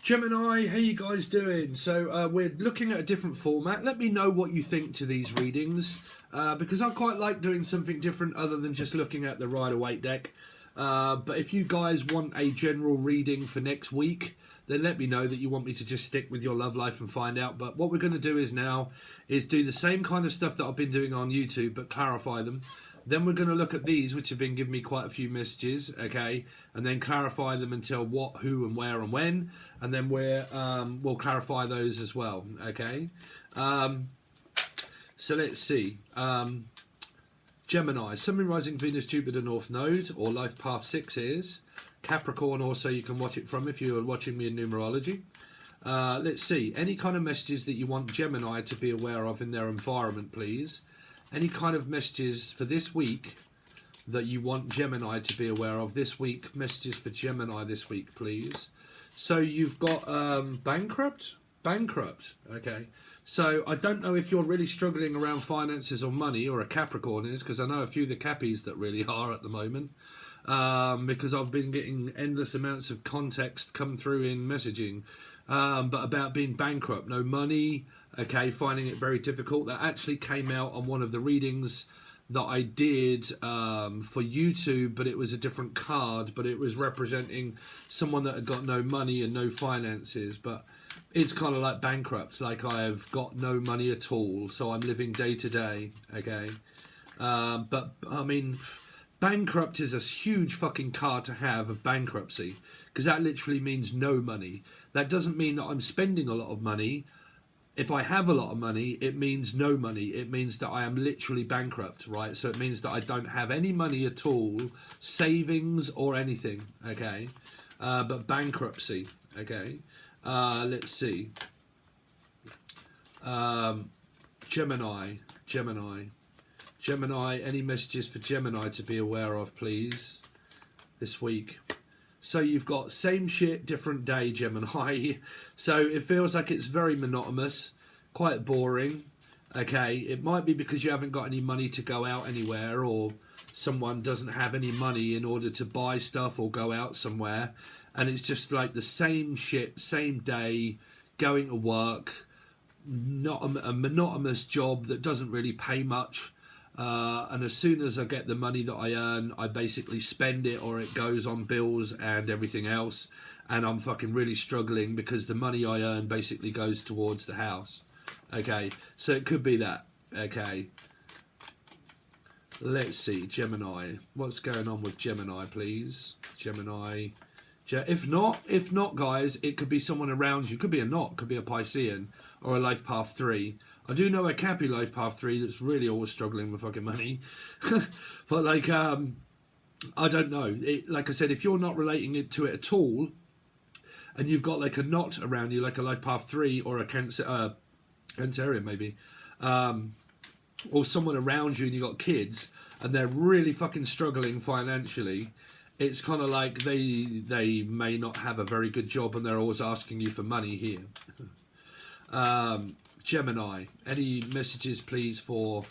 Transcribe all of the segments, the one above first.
Gemini, how you guys doing? So we're looking at a different format. Let me know what you think to these readings, because I quite like doing something different other than just looking at the Rider-Waite deck. But if you guys want a general reading for next week, then let me know that you want me to just stick with your love life and find out. But what we're going to do is do the same kind of stuff that I've been doing on YouTube, but clarify them. Then we're going to look at these, which have been giving me quite a few messages, okay? And then clarify them until what, who, and where, and when. And then we'll clarify those as well, okay? So let's see. Gemini, Sun, Moon, Rising, Venus, Jupiter, North Node, or Life Path 6 is. Capricorn, also you can watch it from if you're watching me in numerology. Let's see. Any kind of messages that you want Gemini to be aware of in their environment, please. Any kind of messages for this week that you want Gemini to be aware of this week. Messages for Gemini this week, please. So you've got bankrupt, okay. So I don't know if you're really struggling around finances or money, or a Capricorn is, because I know a few of the Cappies that really are at the moment, because I've been getting endless amounts of context come through in messaging, but about being bankrupt, no money, okay, finding it very difficult. That actually came out on one of the readings that I did for YouTube, but it was a different card, but it was representing someone that had got no money and no finances, but it's kind of like bankrupt, like I've got no money at all, so I'm living day to day, okay? But, I mean, bankrupt is a huge fucking card to have of bankruptcy, because that literally means no money. That doesn't mean that I'm spending a lot of money. If I have a lot of money, it means no money. It means that I am literally bankrupt, right? So it means that I don't have any money at all, savings or anything, okay? But bankruptcy, okay? Let's see. Gemini. Any messages for Gemini to be aware of, please, this week? So you've got same shit, different day, Gemini. So it feels like it's very monotonous, quite boring. Okay, it might be because you haven't got any money to go out anywhere, or someone doesn't have any money in order to buy stuff or go out somewhere. And it's just like the same shit, same day, going to work, not a monotonous job that doesn't really pay much. And as soon as I get the money that I earn, I basically spend it, or it goes on bills and everything else. And I'm fucking really struggling because the money I earn basically goes towards the house. Okay, so it could be that. Okay. Let's see, Gemini. What's going on with Gemini, please? Gemini. If not, guys, it could be someone around you. Could be a knot, could be a Piscean, or a Life Path 3. I do know a Cappy Life Path 3 that's really always struggling with fucking money. But, like, I don't know. Like I said, if you're not relating it to it at all, and you've got, like, a knot around you, like a Life Path 3 or a Cancerian, maybe, or someone around you and you've got kids, and they're really fucking struggling financially, it's kind of like they may not have a very good job and they're always asking you for money here. Gemini, any messages please for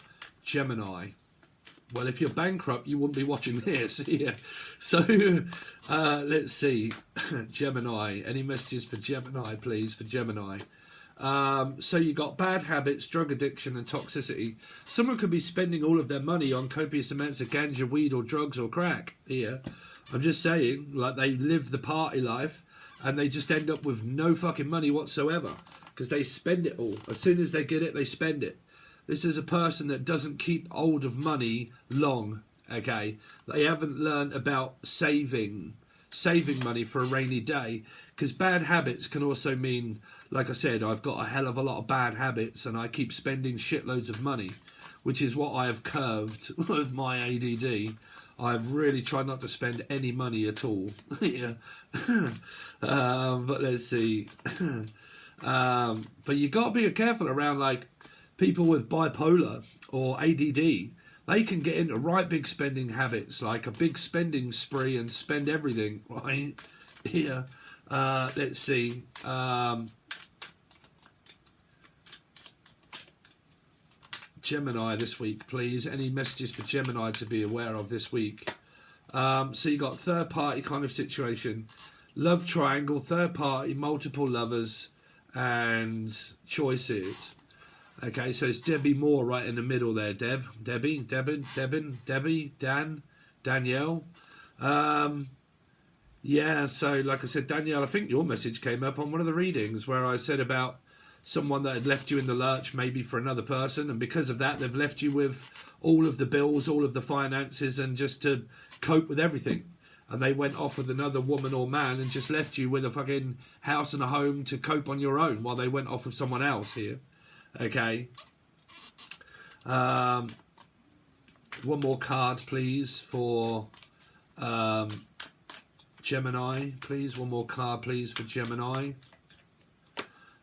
Gemini? Well, if you're bankrupt, you wouldn't be watching this here. So let's see. Gemini, any messages for Gemini please, for Gemini? So you got bad habits, drug addiction and toxicity. Someone could be spending all of their money on copious amounts of ganja, weed or drugs or crack here. I'm just saying, like, they live the party life and they just end up with no fucking money whatsoever because they spend it all. As soon as they get it, they spend it. This is a person that doesn't keep hold of money long, okay? They haven't learned about saving money for a rainy day, because bad habits can also mean, like I said, I've got a hell of a lot of bad habits and I keep spending shitloads of money, which is what I have curved with my ADD. I've really tried not to spend any money at all. Yeah. But let's see. But you got to be careful around, like, people with bipolar or ADD. They can get into right big spending habits, like a big spending spree and spend everything, right? Yeah. Let's see. Gemini this week, please. Any messages for Gemini to be aware of this week? So you got third party kind of situation. love triangle, third party, multiple lovers, and choices. Okay, so it's Debbie Moore right in the middle there. Debbie, Dan, Danielle. Yeah, so like I said, Danielle, I think your message came up on one of the readings where I said about someone that had left you in the lurch maybe for another person, and because of that they've left you with all of the bills, all of the finances, and just to cope with everything. And they went off with another woman or man and just left you with a fucking house and a home to cope on your own while they went off with someone else here. Okay. One more card, please, for Gemini, please. One more card, please, for Gemini.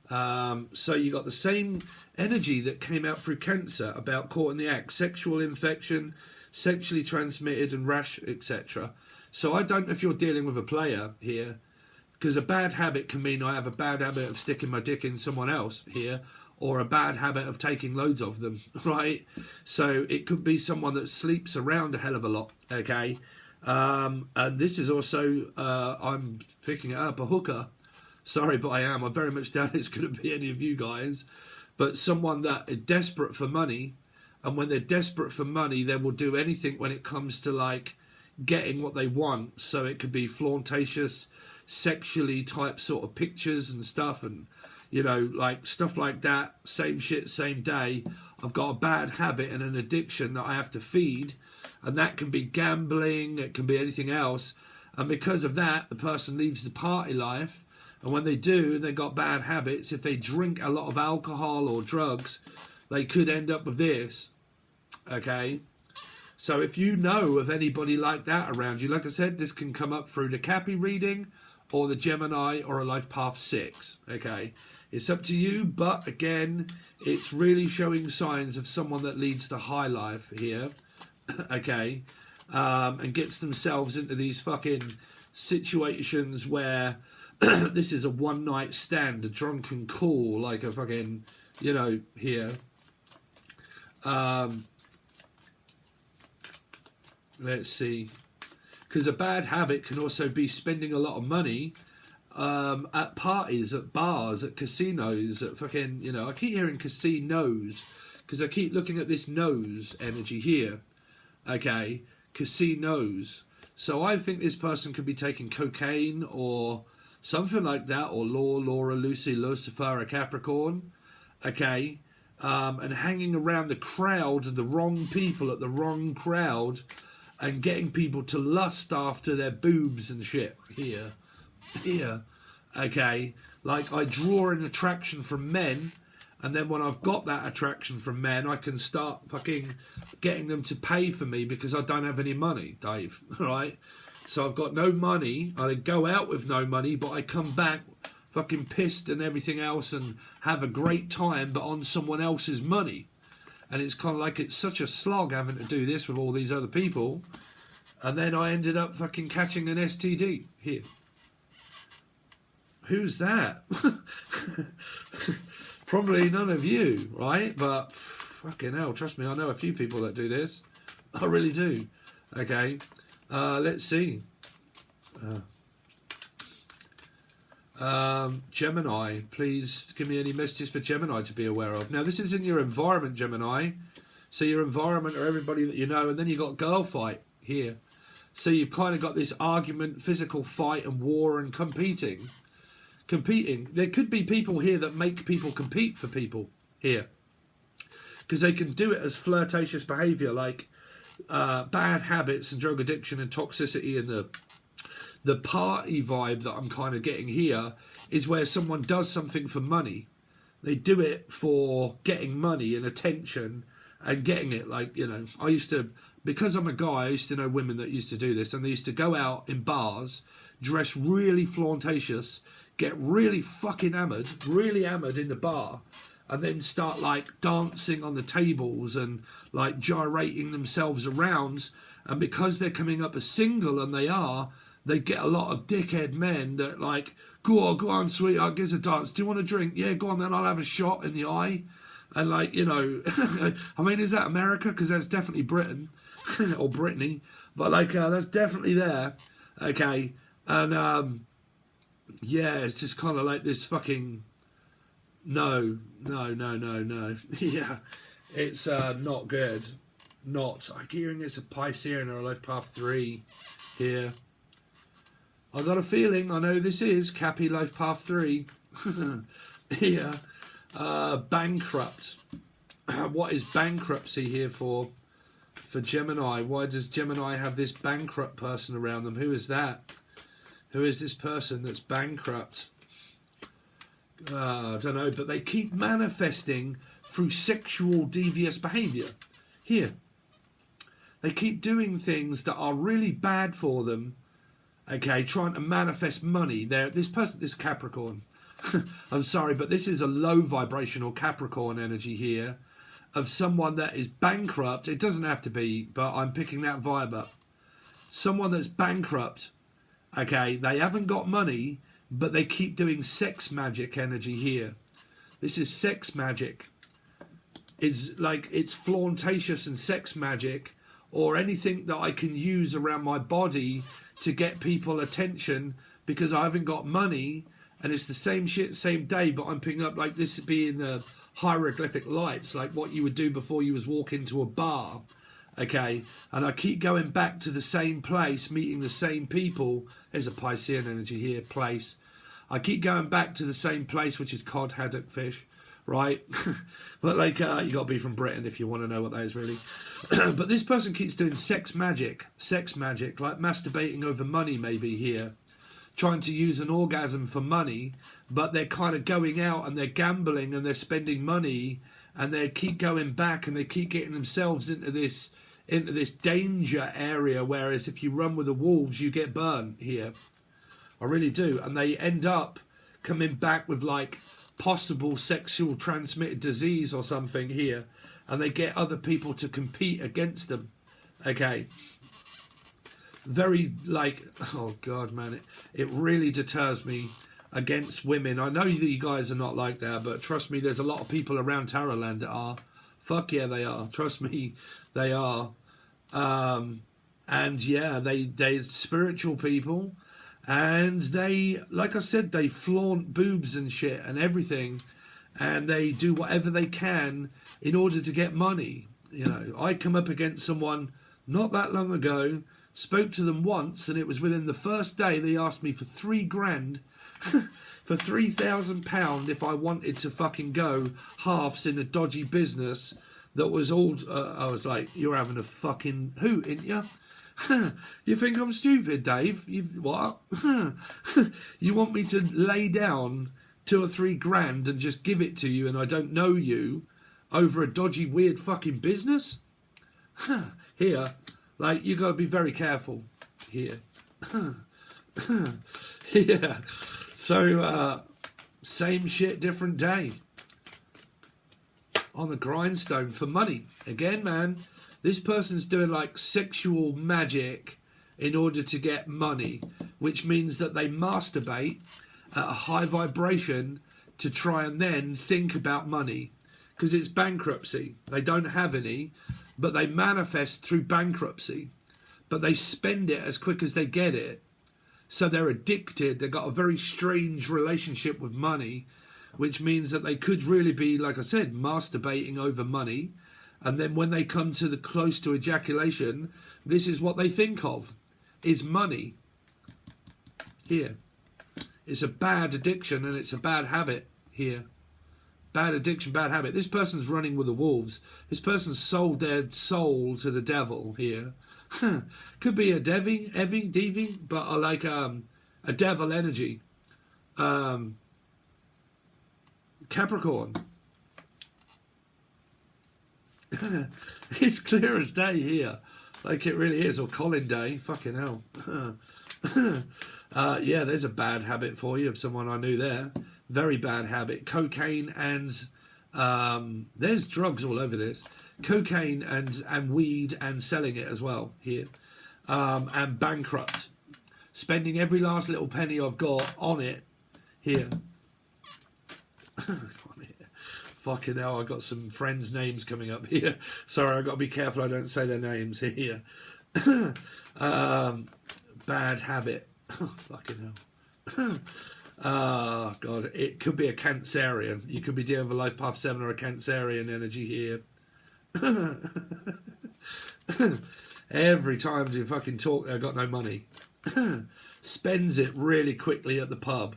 So you got the same energy that came out through Cancer about caught in the act, sexual infection, sexually transmitted and rash, etc. So I don't know if you're dealing with a player here, because a bad habit can mean I have a bad habit of sticking my dick in someone else here, or a bad habit of taking loads of them, right? So it could be someone that sleeps around a hell of a lot, okay? And this is also, I'm picking it up, a hooker. Sorry, but I am. I very much doubt it's going to be any of you guys. But someone that is desperate for money, and when they're desperate for money, they will do anything when it comes to, like, getting what they want. So it could be flauntatious, sexually type sort of pictures and stuff, and, you know, like, stuff like that. Same shit, same day. I've got a bad habit and an addiction that I have to feed, and that can be gambling, it can be anything else. And because of that, the person leaves the party life. And when they do, and they've got bad habits, if they drink a lot of alcohol or drugs, they could end up with this. Okay? So if you know of anybody like that around you, like I said, this can come up through the Cappy reading or the Gemini or a Life Path 6. Okay? It's up to you, but again, it's really showing signs of someone that leads the high life here. Okay? And gets themselves into these fucking situations where this is a one night stand, a drunken call, like a fucking, you know, here. Let's see. Because a bad habit can also be spending a lot of money at parties, at bars, at casinos, at fucking, you know, I keep hearing casinos because I keep looking at this nose energy here. Okay, casinos. So I think this person could be taking cocaine or something like that, or Laura, Lucy, Lucifer, a Capricorn, okay, and hanging around the crowd of the wrong people at the wrong crowd and getting people to lust after their boobs and shit here, okay, like I draw an attraction from men, and then when I've got that attraction from men, I can start fucking getting them to pay for me because I don't have any money, Dave, right? So I've got no money, I go out with no money, but I come back fucking pissed and everything else and have a great time, but on someone else's money. And it's kind of like it's such a slog having to do this with all these other people. And then I ended up fucking catching an STD here. Who's that? Probably none of you, right? But fucking hell, trust me, I know a few people that do this. I really do. Okay. Let's see. Gemini, please give me any messages for Gemini to be aware of. Now, this is in your environment, Gemini. So your environment are everybody that you know, and then you've got girl fight here. So you've kind of got this argument, physical fight and war and competing. There could be people here that make people compete for people here. Because they can do it as flirtatious behaviour, like bad habits and drug addiction and toxicity, and the party vibe that I'm kind of getting here is where someone does something for money. They do it for getting money and attention and getting it. Like, you know, I used to, because I'm a guy, I used to know women that used to do this, and they used to go out in bars, dress really flauntatious, get really fucking hammered in the bar, and then start like dancing on the tables and like gyrating themselves around. And because they're coming up as single, and they get a lot of dickhead men that like, go on, sweetheart, give us a dance. Do you want a drink? Yeah, go on then, I'll have a shot in the eye. And like, you know, I mean, is that America? Because that's definitely Britain or Brittany. But like, that's definitely there. Okay. And yeah, it's just kind of like this fucking no. Yeah, it's not good. Not. I'm hearing it's a Piscean or a life path 3 here. I got a feeling I know this is Cappy life path 3. Yeah, bankrupt. What is bankruptcy here for Gemini? Why does Gemini have this bankrupt person around them? Who is that? Who is this person that's bankrupt? I don't know, but they keep manifesting through sexual devious behaviour. Here. They keep doing things that are really bad for them. Okay, trying to manifest money. This person, this Capricorn. I'm sorry, but this is a low vibrational Capricorn energy here of someone that is bankrupt. It doesn't have to be, but I'm picking that vibe up. Someone that's bankrupt. Okay, they haven't got money, but they keep doing sex magic energy here. This is sex magic. It's like it's flauntatious and sex magic, or anything that I can use around my body to get people attention because I haven't got money, and it's the same shit, same day, but I'm picking up like this being the hieroglyphic lights, like what you would do before you was walk into a bar. Okay, and I keep going back to the same place, meeting the same people. There's a Piscean energy here, place. I keep going back to the same place, which is cod, haddock, fish, right? But like, you got to be from Britain if you want to know what that is, really. But this person keeps doing sex magic, like masturbating over money, maybe here, trying to use an orgasm for money, but they're kind of going out and they're gambling and they're spending money, and they keep going back and they keep getting themselves into this danger area, whereas if you run with the wolves you get burned here. I really do. And they end up coming back with like possible sexual transmitted disease or something here, and they get other people to compete against them. Okay, very like, oh god man, it really deters me against women. I know that you guys are not like that, but trust me, there's a lot of people around Tarotland that are. Fuck yeah, they are. Trust me, they are. And yeah, they're spiritual people, and they, like I said, they flaunt boobs and shit and everything, and they do whatever they can in order to get money. You know, I come up against someone not that long ago, spoke to them once, and it was within the first day they asked me for £3,000 for £3,000 if I wanted to fucking go halves in a dodgy business that was all. I was like, "You're having a fucking hoot, ain't you? You think I'm stupid, Dave? What? You want me to lay down 2 or 3 grand and just give it to you, and I don't know you, over a dodgy, weird fucking business? Here, like, you got to be very careful here." Yeah. So, same shit, different day. On the grindstone for money. Again, man, this person's doing like sexual magic in order to get money, which means that they masturbate at a high vibration to try and then think about money. Because it's bankruptcy. They don't have any, but they manifest through bankruptcy. But they spend it as quick as they get it. So they're addicted. They've got a very strange relationship with money, which means that they could really be, like I said, masturbating over money. And then when they come to the close to ejaculation, this is what they think of, is money. Here. It's a bad addiction and it's a bad habit here. Bad addiction, bad habit. This person's running with the wolves. This person's sold their soul to the devil here. Could be a Devi, but I like a devil energy. Capricorn. It's clear as day here. Like it really is. Or Colin Day. Fucking hell. Yeah, there's a bad habit for you of someone I knew there. Very bad habit. Cocaine and there's drugs all over this. Cocaine and weed and selling it as well here. And bankrupt. Spending every last little penny I've got on it here. Fucking hell, I got some friends' names coming up here. Sorry, I've got to be careful I don't say their names here. Bad habit. Fucking hell. Oh, God. It could be a Cancerian. You could be dealing with a life path 7 or a Cancerian energy here. Every time you fucking talk, they've got no money. Spends it really quickly at the pub,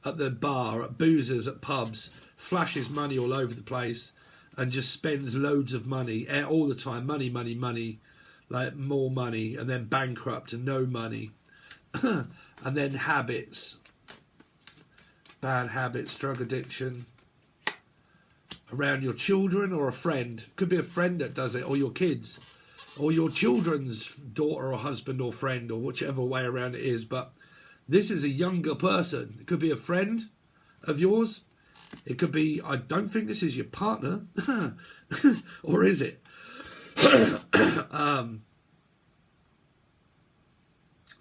at the bar, at boozers, at pubs. Flashes money all over the place. And just spends loads of money all the time. Money, money, money. Like more money. And then bankrupt and no money. And then habits. Bad habits, drug addiction. Around your children or a friend. Could be a friend that does it, or your kids. Or your children's daughter or husband or friend, or whichever way around it is. But this is a younger person. It could be a friend of yours. It could be, I don't think this is your partner. Or is it?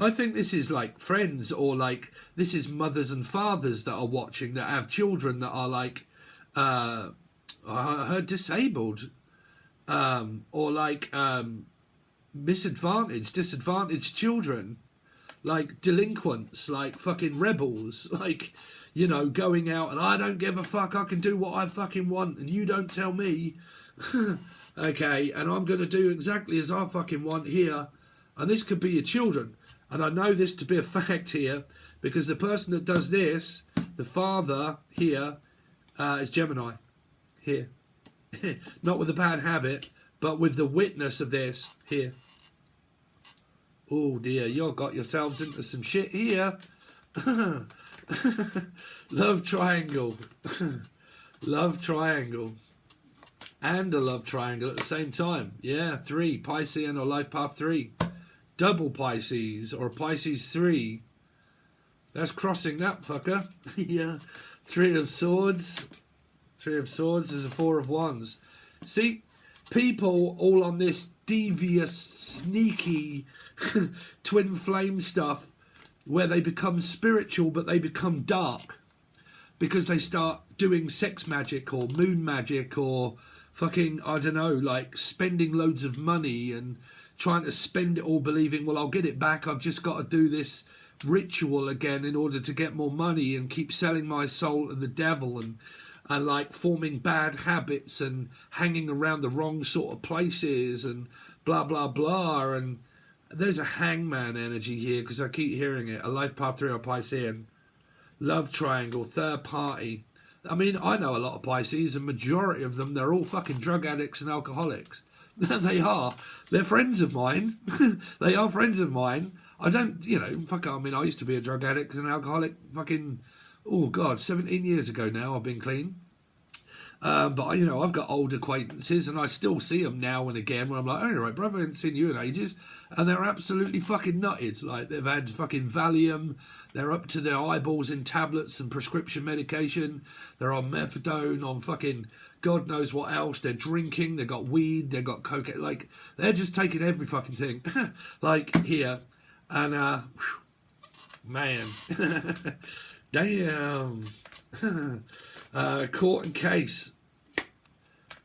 I think this is like friends, or like this is mothers and fathers that are watching, that have children that are like, I heard disabled, or like disadvantaged children, like delinquents, like fucking rebels, like, you know, going out and I don't give a fuck, I can do what I fucking want and you don't tell me. Okay, and I'm going to do exactly as I fucking want here. And this could be your children. And I know this to be a fact here, because the person that does this, the father here, is Gemini. Here. Not with a bad habit, but with the witness of this here. Oh dear, you've got yourselves into some shit here. Love triangle. Love triangle. And a love triangle at the same time. Yeah, 3. Piscean or life path 3. Double Pisces or Pisces 3. That's crossing that fucker. Yeah. 3 of Swords. 3 of Swords is a 4 of Wands. See, people all on this devious, sneaky twin flame stuff, where they become spiritual but they become dark because they start doing sex magic or moon magic or fucking, I don't know, like spending loads of money and trying to spend it all believing, well, I'll get it back, I've just got to do this ritual again in order to get more money and keep selling my soul to the devil, and like forming bad habits and hanging around the wrong sort of places and blah blah blah. And there's a hangman energy here because I keep hearing it. A life path 3 or Piscean. Love triangle, third party. I mean, I know a lot of Pisces, and majority of them, they're all fucking drug addicts and alcoholics. They are. They're friends of mine. They are friends of mine. I don't, you know, fuck, I mean, I used to be a drug addict and alcoholic fucking, oh God, 17 years ago now I've been clean. But, you know, I've got old acquaintances and I still see them now and again when I'm like, oh, you're right, brother, I haven't seen you in ages. And they're absolutely fucking nutted. Like, they've had fucking Valium. They're up to their eyeballs in tablets and prescription medication. They're on methadone, on fucking God knows what else. They're drinking. They've got weed. They've got cocaine. Like, they're just taking every fucking thing. Like, here. And, man. Damn. Court and case.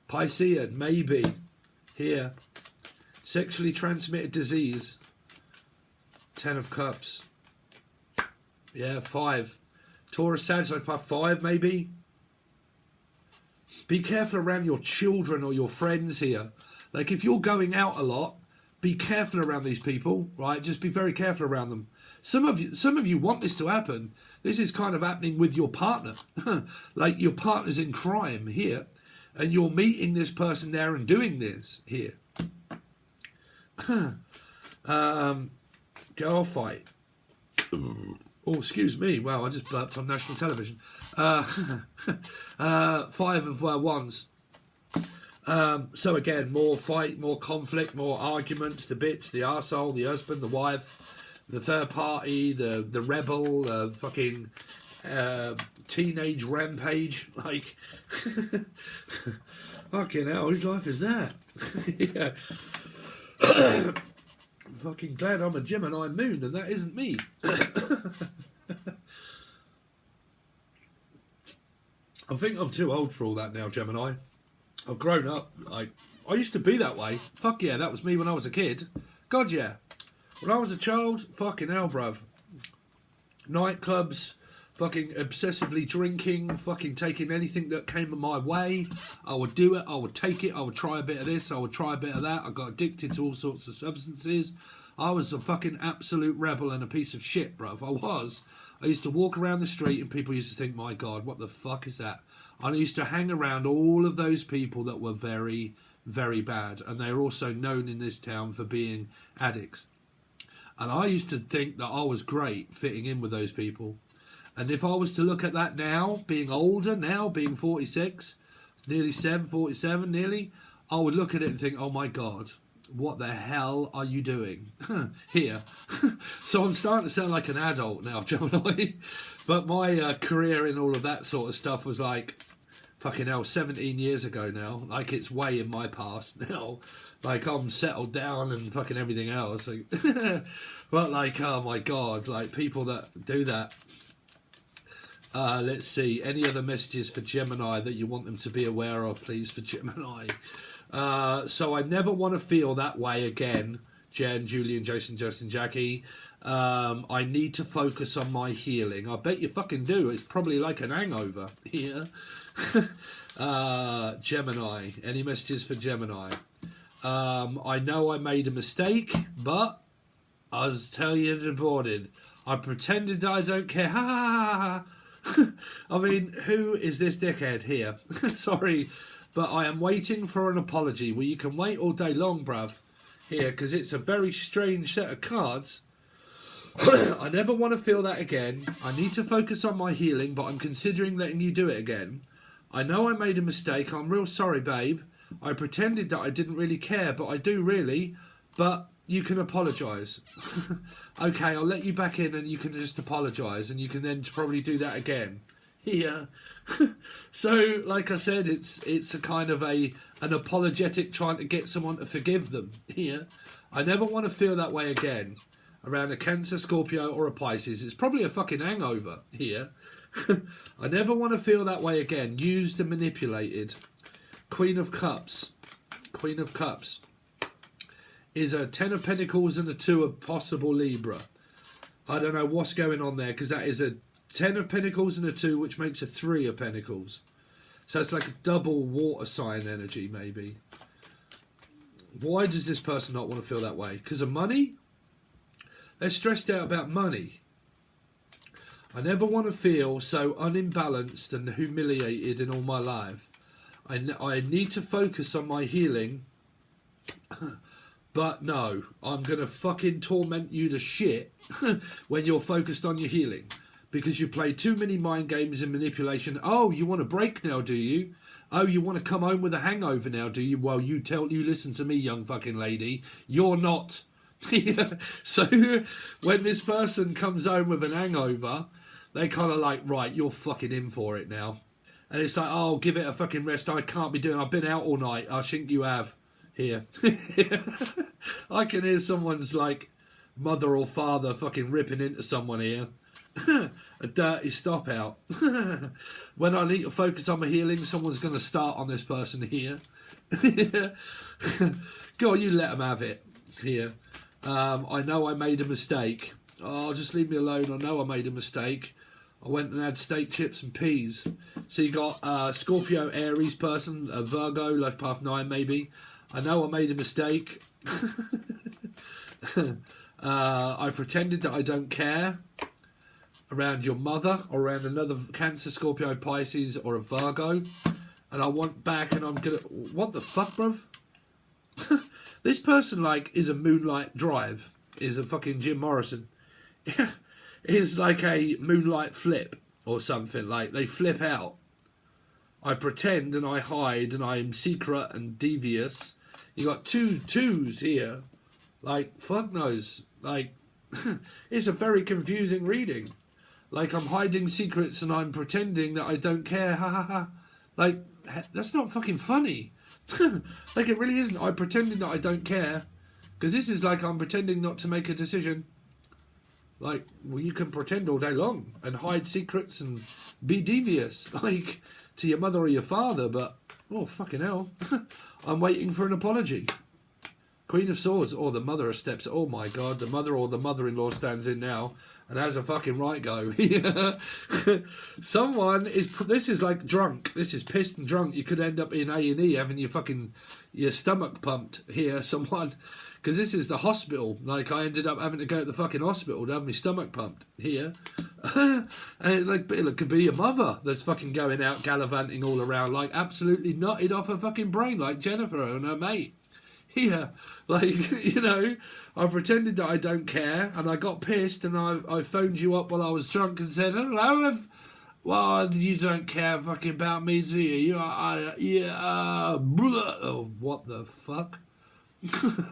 Piscean, maybe. Here. Sexually transmitted disease. 10 of Cups. Yeah, 5. Taurus, Sagittarius, path 5, maybe. Be careful around your children or your friends here. Like, if you're going out a lot, be careful around these people, right? Just be very careful around them. Some of you want this to happen. This is kind of happening with your partner. Like, your partner's in crime here, and you're meeting this person there and doing this here. Girl fight. Oh, excuse me. Wow, I just burped on national television. 5 of Wands. So again, more fight, more conflict, more arguments, the bitch, the arsehole, the husband, the wife, the third party, the rebel, fucking teenage rampage. Like, fucking hell, whose life is that? Yeah. Fucking glad I'm a Gemini moon and that isn't me. I think I'm too old for all that now, Gemini. I've grown up. Like, I used to be that way. Fuck yeah, that was me when I was a kid. God yeah. When I was a child, fucking hell, bruv. Nightclubs, fucking obsessively drinking, fucking taking anything that came my way. I would do it, I would take it, I would try a bit of this, I would try a bit of that. I got addicted to all sorts of substances. I was a fucking absolute rebel and a piece of shit, bruv. I was. I used to walk around the street and people used to think, my God, what the fuck is that? And I used to hang around all of those people that were very, very bad. And they were also known in this town for being addicts. And I used to think that I was great fitting in with those people. And if I was to look at that now, being older now, being 46, nearly 47 nearly, I would look at it and think, oh my God, what the hell are you doing here? So I'm starting to sound like an adult now, Gemini. But my career in all of that sort of stuff was like, fucking hell, 17 years ago now. Like, it's way in my past now. Like, I'm settled down and fucking everything else. Like, but like, oh my God, like people that do that. Let's see, any other messages for Gemini that you want them to be aware of, please, for Gemini? So I never want to feel that way again, Jen, Julian, Jason, Justin, Jackie. I need to focus on my healing. I bet you fucking do. It's probably like an hangover here. Gemini, any messages for Gemini? I know I made a mistake, but I was telling you in the morning, I pretended that I don't care. Ha ha ha. I mean, who is this dickhead here? Sorry, but I am waiting for an apology. Well, you can wait all day long, bruv, here, because it's a very strange set of cards. I never want to feel that again. I need to focus on my healing, but I'm considering letting you do it again. I know I made a mistake. I'm real sorry, babe. I pretended that I didn't really care, but I do really. But you can apologise. Okay, I'll let you back in and you can just apologise, and you can then probably do that again. Yeah. So, like I said, it's a kind of an apologetic trying to get someone to forgive them. Yeah. I never want to feel that way again around a Cancer, Scorpio or a Pisces. It's probably a fucking hangover here. I never want to feel that way again. Used and manipulated. Queen of Cups. Queen of Cups is a 10 of Pentacles and a 2 of possible Libra. I don't know what's going on there, because that is a 10 of Pentacles and a 2, which makes a 3 of Pentacles. So it's like a double water sign energy, maybe. Why does this person not want to feel that way? Because of money? They're stressed out about money. I never want to feel so unbalanced and humiliated in all my life. I need to focus on my healing. But no, I'm going to fucking torment you to shit when you're focused on your healing. Because you play too many mind games and manipulation. Oh, you want a break now, do you? Oh, you want to come home with a hangover now, do you? Well, you listen to me, young fucking lady. You're not. So when this person comes home with an hangover, they kind of like, right, you're fucking in for it now. And it's like, oh, give it a fucking rest. I can't be doing, I've been out all night. I think you have. Here. I can hear someone's like mother or father fucking ripping into someone here. A dirty stop out. When I need to focus on my healing, someone's going to start on this person here. Go on, you let them have it here. I know I made a mistake. Oh, just leave me alone. I know I made a mistake. I went and had steak, chips and peas. So you got Scorpio, Aries person, a Virgo, life path 9 maybe. I know I made a mistake. I pretended that I don't care around your mother or around another Cancer, Scorpio, Pisces or a Virgo. And I want back and I'm going to... What the fuck, bruv? This person, like, is a Moonlight Drive. Is a fucking Jim Morrison. Is like a Moonlight Flip or something. Like, they flip out. I pretend and I hide and I am secret and devious. You got two twos here. Like, fuck knows. Like, it's a very confusing reading. Like, I'm hiding secrets and I'm pretending that I don't care. Ha ha ha. Like, that's not fucking funny. Like, it really isn't. I'm pretending that I don't care. Because this is like I'm pretending not to make a decision. Like, well, you can pretend all day long and hide secrets and be devious. Like, to your mother or your father, but oh fucking hell. I'm waiting for an apology. Queen of Swords, or the mother steps, oh my god, the mother or the mother-in-law stands in now. and has a fucking right go. Yeah. Someone is, this is like drunk, this is pissed and drunk. You could end up in A&E having your stomach pumped here, someone, because this is the hospital. Like, I ended up having to go to the fucking hospital to have my stomach pumped here. And it could be your mother that's fucking going out gallivanting all around, like absolutely nutted off her fucking brain, like Jennifer and her mate. Here, like, you know, I pretended that I don't care, and I got pissed, and I phoned you up while I was drunk and said, hello, well, you don't care fucking about me, do you? Oh, what the fuck?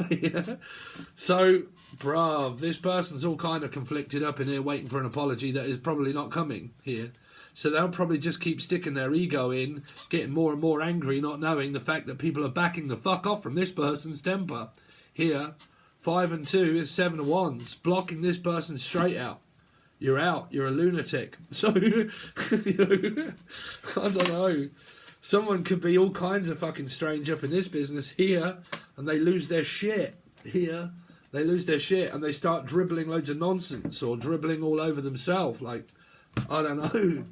Yeah. So, bruv, this person's all kind of conflicted up in here waiting for an apology that is probably not coming here. So they'll probably just keep sticking their ego in, getting more and more angry, not knowing the fact that people are backing the fuck off from this person's temper. Here, 5 and 2 is 7 of Wands, blocking this person straight out. You're out. You're a lunatic. So, you know, I don't know. Someone could be all kinds of fucking strange up in this business here, and they lose their shit. Here, they lose their shit, and they start dribbling loads of nonsense or dribbling all over themselves. Like, I don't know.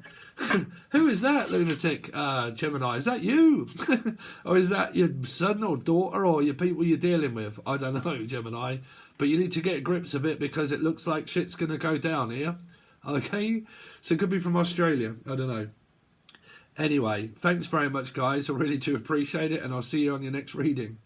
Who is that lunatic, Gemini? Is that you? Or is that your son or daughter or your people you're dealing with? I don't know, Gemini. But you need to get grips of it because it looks like shit's going to go down here. Okay? So it could be from Australia. I don't know. Anyway, thanks very much, guys. I really do appreciate it, and I'll see you on your next reading.